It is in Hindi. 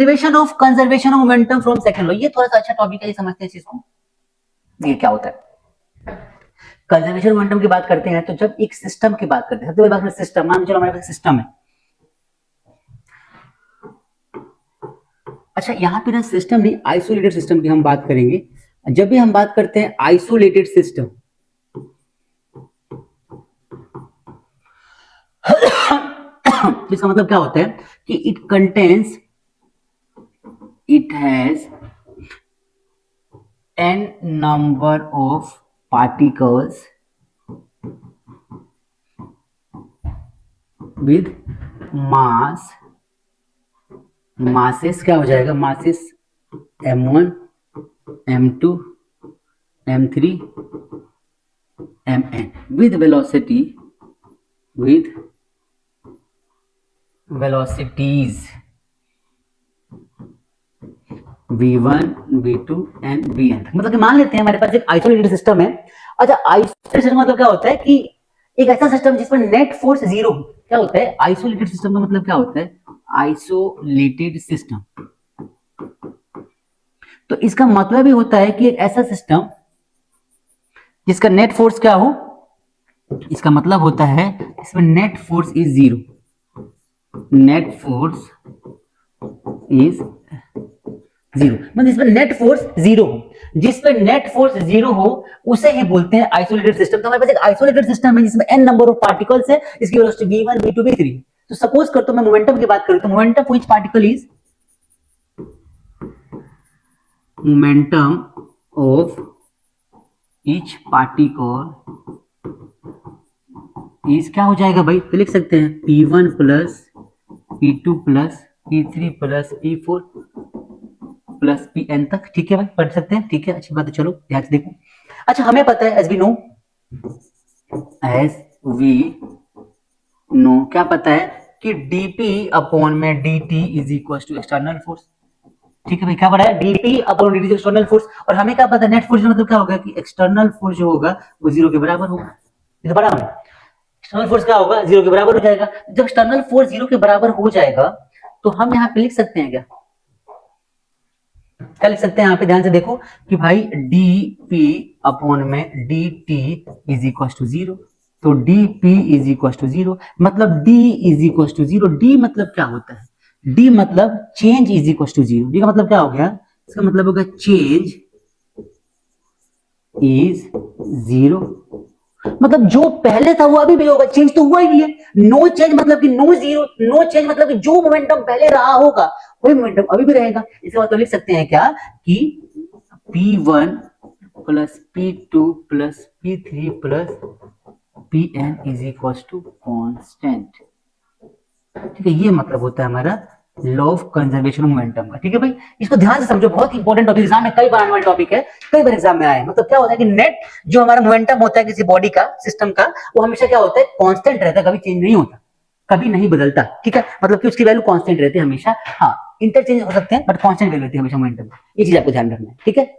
Conservation of momentum from second law, ये थोड़ा सा अच्छा टॉपिक है, ये समझते हैं चीज को। ये क्या होता है? कंजर्वेशन मोमेंटम की बात करते हैं तो जब एक सिस्टम की बात करते हैं, सबसे पहले बात करते हैं सिस्टम। मान चलो हमारे पास सिस्टम है। अच्छा, यहाँ पे ना सिस्टम नहीं, आइसोलेटेड सिस्टम की हम बात करेंगे। जब भी हम बात करते हैं आइसोलेटेड सिस्टम, इसका मतलब क्या होता है कि it has n number of particles with masses क्या हो जाएगा, masses m1 m2 m3 mn with velocities v1 v2 and vn। मतलब कि मान लेते हैं हमारे पास एक आइसोलेटेड सिस्टम है। अच्छा, आइसोलेटेड सिस्टम मतलब क्या होता है कि एक ऐसा सिस्टम जिसमें नेट फोर्स जीरो। क्या होता है आइसोलेटेड सिस्टम का मतलब? क्या होता है आइसोलेटेड सिस्टम? तो इसका मतलब ही होता है कि एक ऐसा सिस्टम जिसका नेट फोर्स क्या हो, इसका मतलब होता है इसमें net force is zero. Net force is zero मतलब इसमें नेट फोर्स जीरो हो। जिसपे नेट फोर्स जीरो हो उसे ही बोलते हैं आइसोलेटेड सिस्टम। तो हमारे पास एक आइसोलेटेड सिस्टम है जिसमें n नंबर ऑफ पार्टिकल्स है, इसकी वेलोसिटी v1 v2 v3। तो सपोज कर तो मैं मोमेंटम की बात करूं तो momentum for each particle is momentum of each particle is क्या हो जाएगा भाई, तो लिख सकते हैं p1 plus p2 plus p3 plus p4 plus pn तक। ठीक है भाई, पढ़ सकते हैं, ठीक है, अच्छी बात है। चलो ध्यान से देखो। अच्छा, हमें पता है एज वी नो क्या पता है कि dp अपॉन में dt is equal to external force. ठीक है भाई, क्या पढ़ा है dp upon dt external force. और हमें क्या पता है नेट फोर्स मतलब क्या होगा कि एक्सटर्नल फोर्स जो होगा वो जीरो के बराबर होगा। ये तो पढ़ा हमने, एक्सटर्नल फोर्स क्या होगा, जीरो के बराबर हो जाएगा। जब एक्सटर्नल फोर्स जीरो के बराबर हो जाएगा तो हम यहाँ पे लिख सकते हैं क्या लिख सकते हैं यहाँ पे ध्यान से देखो कि भाई dp अपॉन में dt is equal to zero. तो dp is equal to zero मतलब d is equal to zero. d मतलब क्या होता है, d मतलब change is equal to zero. d का मतलब क्या हो गया, इसका मतलब होगा चेंज इज जीरो। मतलब जो पहले था वो अभी भी होगा, चेंज तो हुआ ही नहीं है। नो चेंज मतलब कि नो जीरो, नो चेंज मतलब कि जो मोमेंटम पहले रहा होगा वही मोमेंटम अभी भी रहेगा। इसका मतलब लिख सकते हैं क्या कि p1 plus p2 plus p3 plus pn is equal to constant. ठीक है, ये मतलब होता है हमारा law of conservation of momentum का। ठीक है भाई, इसको ध्यान से समझो, बहुत इंपॉर्टेंट टॉपिक, एग्जाम में कई बार आने वाला टॉपिक है, कई बार एग्जाम में आया है। मतलब क्या होता है कि नेट जो हमारा मोमेंटम होता है किसी बॉडी का, सिस्टम का, वो हमेशा क्या होता है कांस्टेंट रहता है, कभी चेंज नहीं होता, कभी नहीं बदलता। ठीक है, मतलब कि उसकी वैल्यू कांस्टेंट रहती है हमेशा। हाँ, इंटरचेंज हो सकते हैं बट कांस्टेंट वैल्यू रहती है हमेशा मोमेंटम। ये चीज आपको ध्यान रखना है। ठीक है।